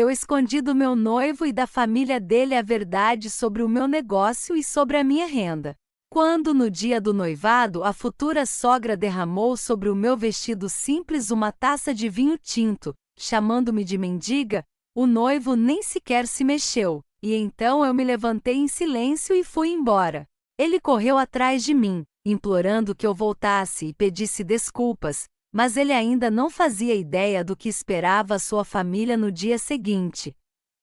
Eu escondi do meu noivo e da família dele a verdade sobre o meu negócio e sobre a minha renda. Quando, no dia do noivado, a futura sogra derramou sobre o meu vestido simples uma taça de vinho tinto, chamando-me de mendiga, o noivo nem sequer se mexeu, e então eu me levantei em silêncio e fui embora. Ele correu atrás de mim, implorando que eu voltasse e pedisse desculpas, mas ele ainda não fazia ideia do que esperava a sua família no dia seguinte.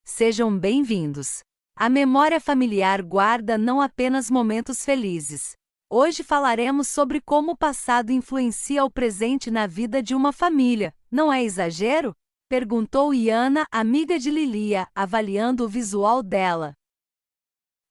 Sejam bem-vindos. A memória familiar guarda não apenas momentos felizes. Hoje falaremos sobre como o passado influencia o presente na vida de uma família. Não é exagero? Perguntou Iana, amiga de Lilia, avaliando o visual dela.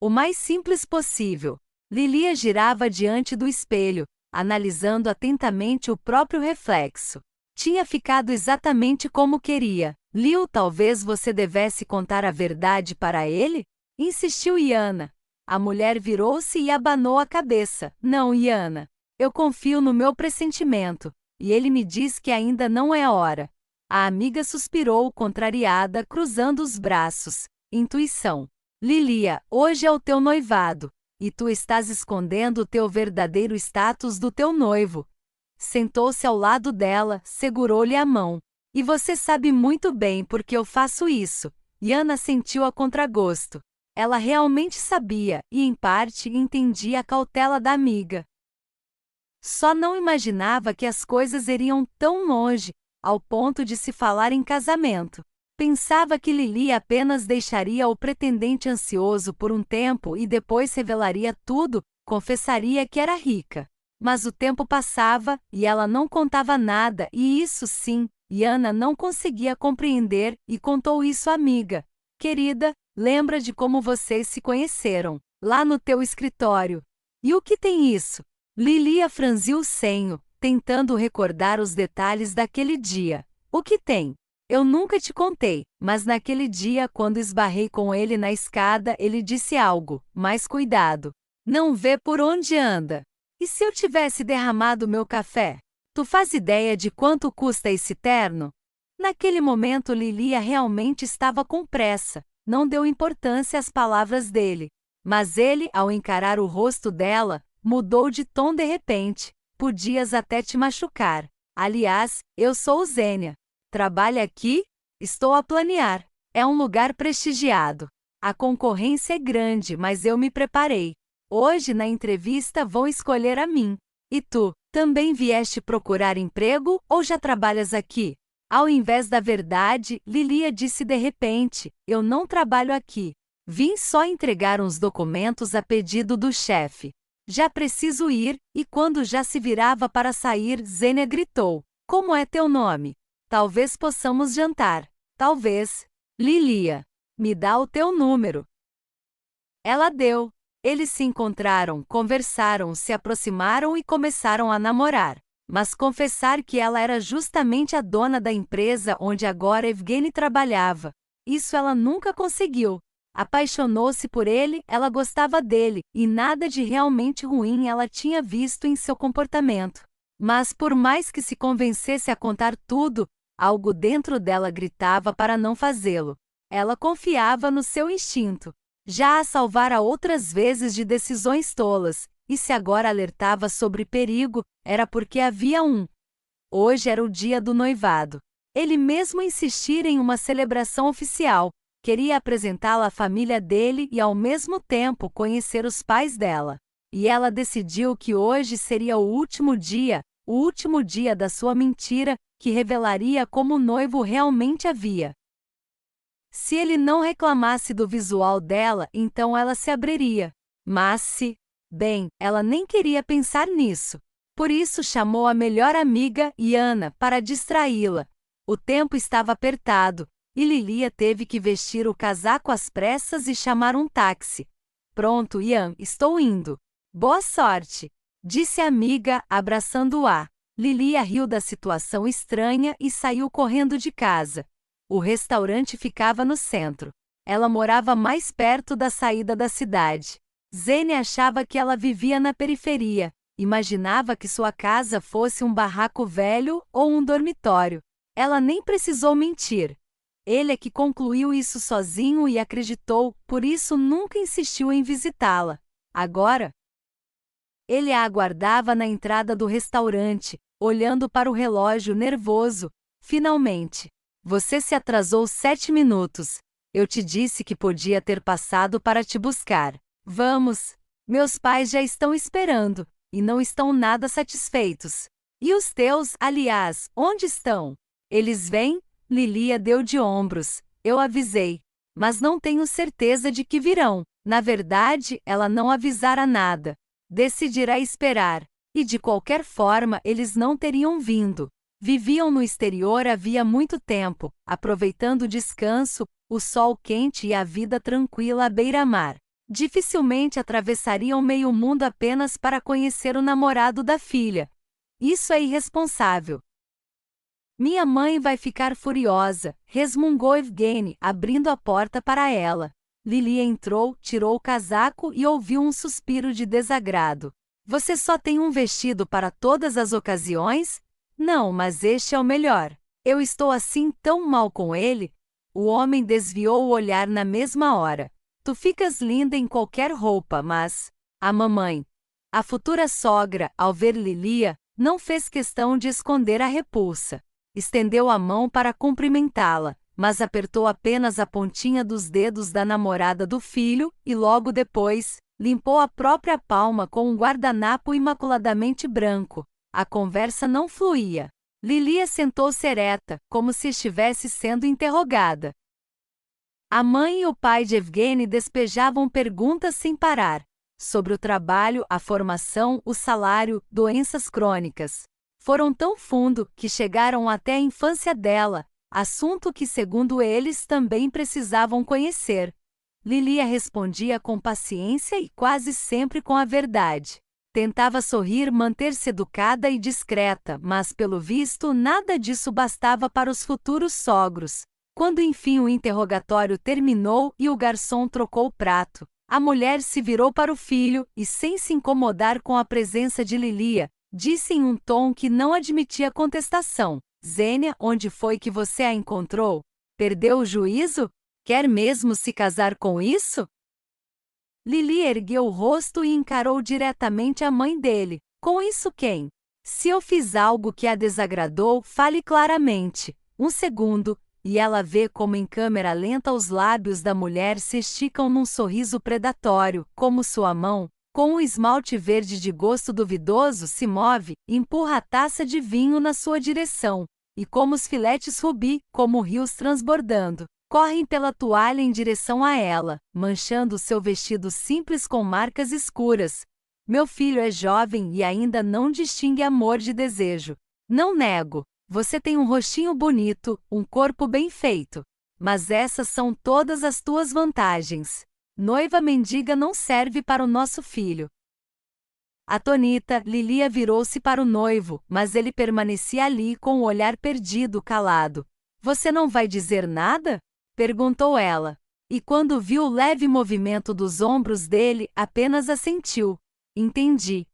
O mais simples possível. Lilia girava diante do espelho, analisando atentamente o próprio reflexo. Tinha ficado exatamente como queria. Liu, talvez você devesse contar a verdade para ele? Insistiu Iana. A mulher virou-se e abanou a cabeça. Não, Iana. Eu confio no meu pressentimento, e ele me diz que ainda não é a hora. A amiga suspirou, contrariada, cruzando os braços. Intuição. Lilia, hoje é o teu noivado, e tu estás escondendo o teu verdadeiro status do teu noivo. Sentou-se ao lado dela, segurou-lhe a mão. E você sabe muito bem por que eu faço isso. Iana sentiu a contragosto. Ela realmente sabia, e em parte entendia a cautela da amiga. Só não imaginava que as coisas iriam tão longe, ao ponto de se falar em casamento. Pensava que Lili apenas deixaria o pretendente ansioso por um tempo e depois revelaria tudo, confessaria que era rica. Mas o tempo passava, e ela não contava nada, e isso sim, Iana não conseguia compreender, e contou isso à amiga. Querida, lembra de como vocês se conheceram, lá no teu escritório. E o que tem isso? Lilia franziu o senho, tentando recordar os detalhes daquele dia. O que tem? Eu nunca te contei, mas naquele dia, quando esbarrei com ele na escada, ele disse algo, mais cuidado. Não vê por onde anda. E se eu tivesse derramado meu café? Tu faz ideia de quanto custa esse terno? Naquele momento Lilia realmente estava com pressa, não deu importância às palavras dele. Mas ele, ao encarar o rosto dela, mudou de tom de repente. Podias até te machucar. Aliás, eu sou Zênia. Trabalha aqui? Estou a planear. É um lugar prestigiado. A concorrência é grande, mas eu me preparei. Hoje, na entrevista, vão escolher a mim. E tu, também vieste procurar emprego ou já trabalhas aqui? Ao invés da verdade, Lilia disse de repente, eu não trabalho aqui. Vim só entregar uns documentos a pedido do chefe. Já preciso ir, e quando já se virava para sair, Zênia gritou, como é teu nome? Talvez possamos jantar. Talvez. Lilia, me dá o teu número. Ela deu. Eles se encontraram, conversaram, se aproximaram e começaram a namorar. Mas confessar que ela era justamente a dona da empresa onde agora Evgeny trabalhava, isso ela nunca conseguiu. Apaixonou-se por ele, ela gostava dele, e nada de realmente ruim ela tinha visto em seu comportamento. Mas por mais que se convencesse a contar tudo, algo dentro dela gritava para não fazê-lo. Ela confiava no seu instinto. Já a salvara outras vezes de decisões tolas, e se agora alertava sobre perigo, era porque havia um. Hoje era o dia do noivado. Ele mesmo insistira em uma celebração oficial, queria apresentá-la à família dele e ao mesmo tempo conhecer os pais dela. E ela decidiu que hoje seria o último dia da sua mentira, que revelaria como o noivo realmente havia. Se ele não reclamasse do visual dela, então ela se abriria. Mas se... Bem, ela nem queria pensar nisso. Por isso chamou a melhor amiga, Iana, para distraí-la. O tempo estava apertado, e Lilia teve que vestir o casaco às pressas e chamar um táxi. Pronto, Ian, estou indo. Boa sorte, disse a amiga, abraçando-a. Lilia riu da situação estranha e saiu correndo de casa. O restaurante ficava no centro. Ela morava mais perto da saída da cidade. Zênia achava que ela vivia na periferia. Imaginava que sua casa fosse um barraco velho ou um dormitório. Ela nem precisou mentir. Ele é que concluiu isso sozinho e acreditou, por isso nunca insistiu em visitá-la. Agora, ele a aguardava na entrada do restaurante, olhando para o relógio nervoso. Finalmente. Você se atrasou 7 minutos. Eu te disse que podia ter passado para te buscar. Vamos. Meus pais já estão esperando, e não estão nada satisfeitos. E os teus, aliás, onde estão? Eles vêm? Lilia deu de ombros. Eu avisei. Mas não tenho certeza de que virão. Na verdade, ela não avisara nada. Decidirá esperar. E de qualquer forma eles não teriam vindo. Viviam no exterior havia muito tempo, aproveitando o descanso, o sol quente e a vida tranquila à beira-mar. Dificilmente atravessariam meio mundo apenas para conhecer o namorado da filha. Isso é irresponsável. Minha mãe vai ficar furiosa, resmungou Evgeny, abrindo a porta para ela. Lilia entrou, tirou o casaco e ouviu um suspiro de desagrado. Você só tem um vestido para todas as ocasiões? Não, mas este é o melhor. Eu estou assim tão mal com ele. O homem desviou o olhar na mesma hora. Tu ficas linda em qualquer roupa, mas... A mamãe, a futura sogra, ao ver Lilia, não fez questão de esconder a repulsa. Estendeu a mão para cumprimentá-la, mas apertou apenas a pontinha dos dedos da namorada do filho e logo depois, limpou a própria palma com um guardanapo imaculadamente branco. A conversa não fluía. Lilia sentou-se ereta, como se estivesse sendo interrogada. A mãe e o pai de Evgeny despejavam perguntas sem parar, sobre o trabalho, a formação, o salário, doenças crônicas. Foram tão fundo que chegaram até a infância dela, assunto que, segundo eles, também precisavam conhecer. Lilia respondia com paciência e quase sempre com a verdade. Tentava sorrir, manter-se educada e discreta, mas, pelo visto, nada disso bastava para os futuros sogros. Quando enfim o interrogatório terminou e o garçom trocou o prato, a mulher se virou para o filho e, sem se incomodar com a presença de Lilia, disse em um tom que não admitia contestação: Zênia, onde foi que você a encontrou? Perdeu o juízo? Quer mesmo se casar com isso? Lilia ergueu o rosto e encarou diretamente a mãe dele. Com isso quem? Se eu fiz algo que a desagradou, fale claramente. Um segundo, e ela vê como em câmera lenta os lábios da mulher se esticam num sorriso predatório, como sua mão, com um esmalte verde de gosto duvidoso, se move, empurra a taça de vinho na sua direção, e como os filetes rubi, como rios transbordando, correm pela toalha em direção a ela, manchando seu vestido simples com marcas escuras. Meu filho é jovem e ainda não distingue amor de desejo. Não nego, você tem um rostinho bonito, um corpo bem feito. Mas essas são todas as tuas vantagens. Noiva mendiga não serve para o nosso filho. Atonita, Lilia virou-se para o noivo, mas ele permanecia ali com o olhar perdido, calado. Você não vai dizer nada? Perguntou ela. E quando viu o leve movimento dos ombros dele, apenas assentiu. Entendi.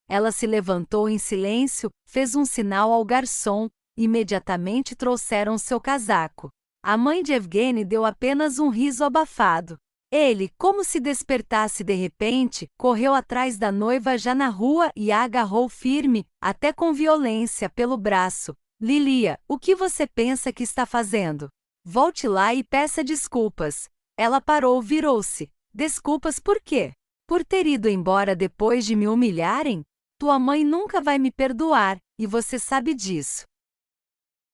Ela se levantou em silêncio, fez um sinal ao garçom, imediatamente trouxeram seu casaco. A mãe de Evgeny deu apenas um riso abafado. Ele, como se despertasse de repente, correu atrás da noiva já na rua e a agarrou firme, até com violência, pelo braço. Lilia, o que você pensa que está fazendo? Volte lá e peça desculpas. Ela parou, virou-se. Desculpas por quê? Por ter ido embora depois de me humilharem? Tua mãe nunca vai me perdoar, e você sabe disso.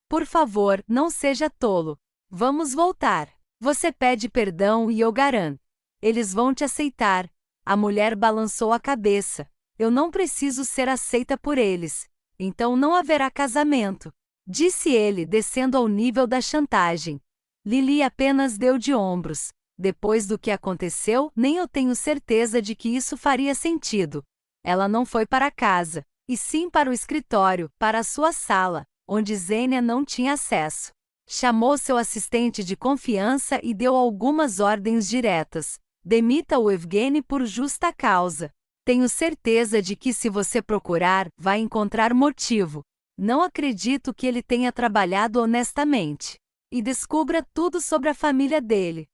Por favor, não seja tolo. Vamos voltar. Você pede perdão e eu garanto. Eles vão te aceitar. A mulher balançou a cabeça. Eu não preciso ser aceita por eles. Então não haverá casamento. Disse ele, descendo ao nível da chantagem. Lili apenas deu de ombros. Depois do que aconteceu, nem eu tenho certeza de que isso faria sentido. Ela não foi para casa, e sim para o escritório, para a sua sala, onde Zênia não tinha acesso. Chamou seu assistente de confiança e deu algumas ordens diretas. Demita o Evgeny por justa causa. Tenho certeza de que se você procurar, vai encontrar motivo. Não acredito que ele tenha trabalhado honestamente. e descubra tudo sobre a família dele.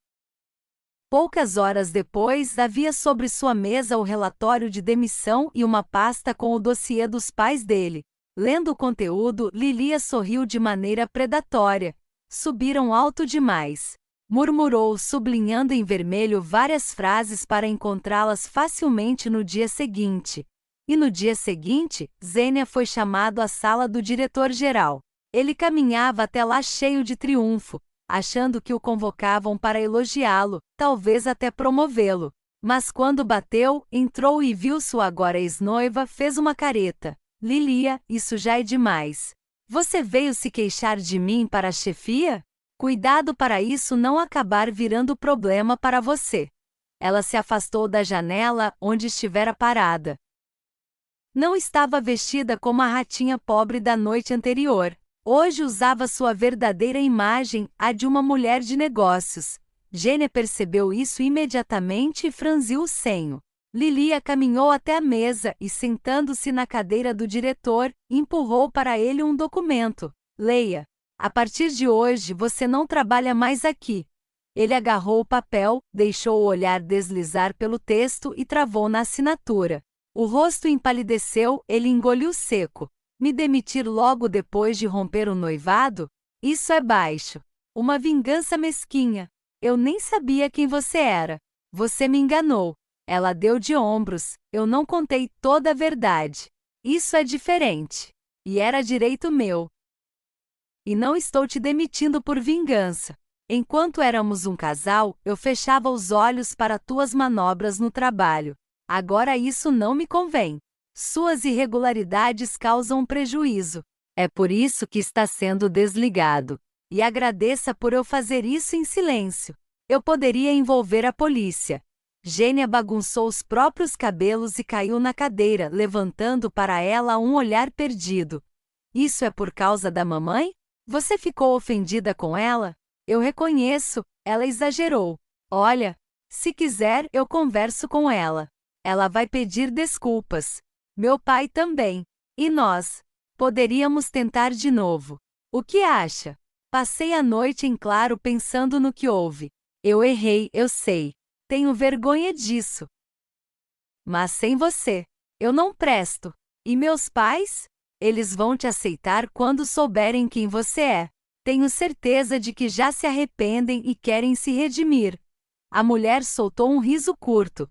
Poucas horas depois, havia sobre sua mesa o relatório de demissão e uma pasta com o dossiê dos pais dele. Lendo o conteúdo, Lilia sorriu de maneira predatória. Subiram alto demais. Murmurou, sublinhando em vermelho várias frases para encontrá-las facilmente no dia seguinte. E no dia seguinte, Zênia foi chamado à sala do diretor-geral. Ele caminhava até lá cheio de triunfo, achando que o convocavam para elogiá-lo, talvez até promovê-lo. Mas quando bateu, entrou e viu sua agora ex-noiva, fez uma careta. Lilia, isso já é demais. Você veio se queixar de mim para a chefia? Cuidado para isso não acabar virando problema para você. Ela se afastou da janela onde estivera parada. Não estava vestida como a ratinha pobre da noite anterior. Hoje usava sua verdadeira imagem, a de uma mulher de negócios. Gênia percebeu isso imediatamente e franziu o senho. Lilia caminhou até a mesa e, sentando-se na cadeira do diretor, empurrou para ele um documento. Leia. A partir de hoje você não trabalha mais aqui. Ele agarrou o papel, deixou o olhar deslizar pelo texto e travou na assinatura. O rosto empalideceu, ele engoliu seco. Me demitir logo depois de romper o noivado? Isso é baixo. Uma vingança mesquinha. Eu nem sabia quem você era. Você me enganou. Ela deu de ombros. Eu não contei toda a verdade. Isso é diferente. E era direito meu. E não estou te demitindo por vingança. Enquanto éramos um casal, eu fechava os olhos para tuas manobras no trabalho. Agora isso não me convém. Suas irregularidades causam prejuízo. É por isso que está sendo desligado. E agradeça por eu fazer isso em silêncio. Eu poderia envolver a polícia. Gênia bagunçou os próprios cabelos e caiu na cadeira, levantando para ela um olhar perdido. Isso é por causa da mamãe? Você ficou ofendida com ela? Eu reconheço, ela exagerou. Olha, se quiser, eu converso com ela. Ela vai pedir desculpas. Meu pai também. E nós? Poderíamos tentar de novo. O que acha? Passei a noite em claro pensando no que houve. Eu errei, eu sei. Tenho vergonha disso. Mas sem você, eu não presto. E meus pais? Eles vão te aceitar quando souberem quem você é. Tenho certeza de que já se arrependem e querem se redimir. A mulher soltou um riso curto.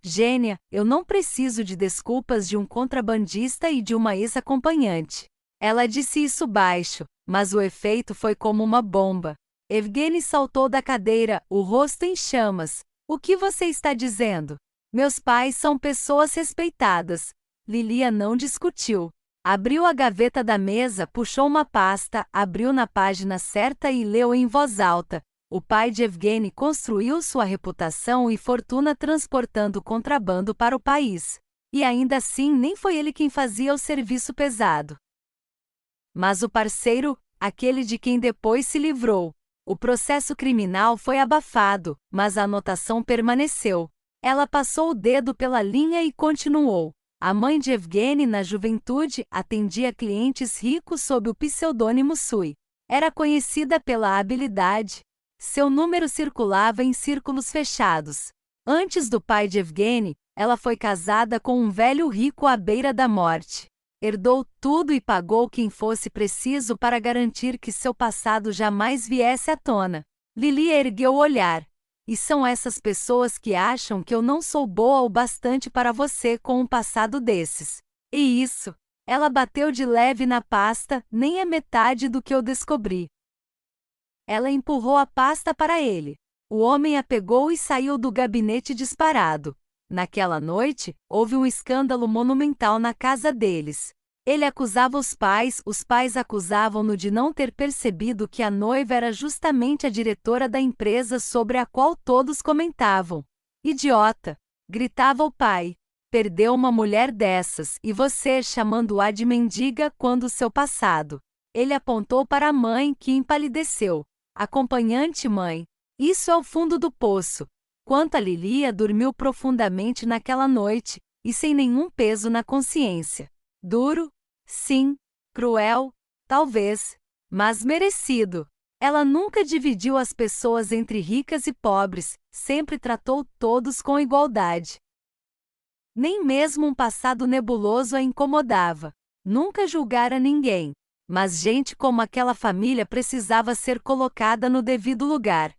Gênia, eu não preciso de desculpas de um contrabandista e de uma ex-acompanhante. Ela disse isso baixo, mas o efeito foi como uma bomba. Evgeny saltou da cadeira, o rosto em chamas. O que você está dizendo? Meus pais são pessoas respeitadas. Lilia não discutiu. Abriu a gaveta da mesa, puxou uma pasta, abriu na página certa e leu em voz alta. O pai de Evgeny construiu sua reputação e fortuna transportando contrabando para o país. E ainda assim nem foi ele quem fazia o serviço pesado. Mas o parceiro, aquele de quem depois se livrou. O processo criminal foi abafado, mas a anotação permaneceu. Ela passou o dedo pela linha e continuou. A mãe de Evgeny, na juventude, atendia clientes ricos sob o pseudônimo Sui. Era conhecida pela habilidade. Seu número circulava em círculos fechados. Antes do pai de Evgeny, ela foi casada com um velho rico à beira da morte. Herdou tudo e pagou quem fosse preciso para garantir que seu passado jamais viesse à tona. Lilia ergueu o olhar. E são essas pessoas que acham que eu não sou boa o bastante para você com um passado desses. E isso. Ela bateu de leve na pasta, nem a metade do que eu descobri. Ela empurrou a pasta para ele. O homem a pegou e saiu do gabinete disparado. Naquela noite, houve um escândalo monumental na casa deles. Ele acusava os pais acusavam-no de não ter percebido que a noiva era justamente a diretora da empresa sobre a qual todos comentavam. Idiota! Gritava o pai. Perdeu uma mulher dessas, e você chamando-a de mendiga quando seu passado. Ele apontou para a mãe, que empalideceu. Acompanhante mãe. Isso é o fundo do poço. Quanto a Lilia, dormiu profundamente naquela noite, e sem nenhum peso na consciência. Duro? Sim. Cruel? Talvez. Mas merecido. Ela nunca dividiu as pessoas entre ricas e pobres, sempre tratou todos com igualdade. Nem mesmo um passado nebuloso a incomodava. Nunca julgara ninguém. Mas gente como aquela família precisava ser colocada no devido lugar.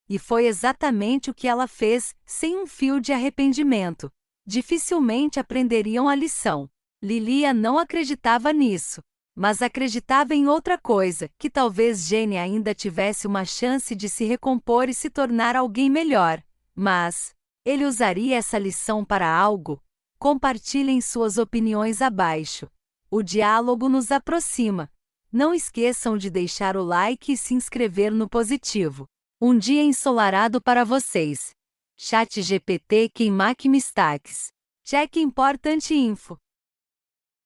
E foi exatamente o que ela fez, sem um fio de arrependimento. Dificilmente aprenderiam a lição. Lilia não acreditava nisso. Mas acreditava em outra coisa, que talvez Jenny ainda tivesse uma chance de se recompor e se tornar alguém melhor. Mas ele usaria essa lição para algo? Compartilhem suas opiniões abaixo. O diálogo nos aproxima. Não esqueçam de deixar o like e se inscrever no positivo. Um dia ensolarado para vocês. ChatGPT queimar Mistaques. Check Important Info.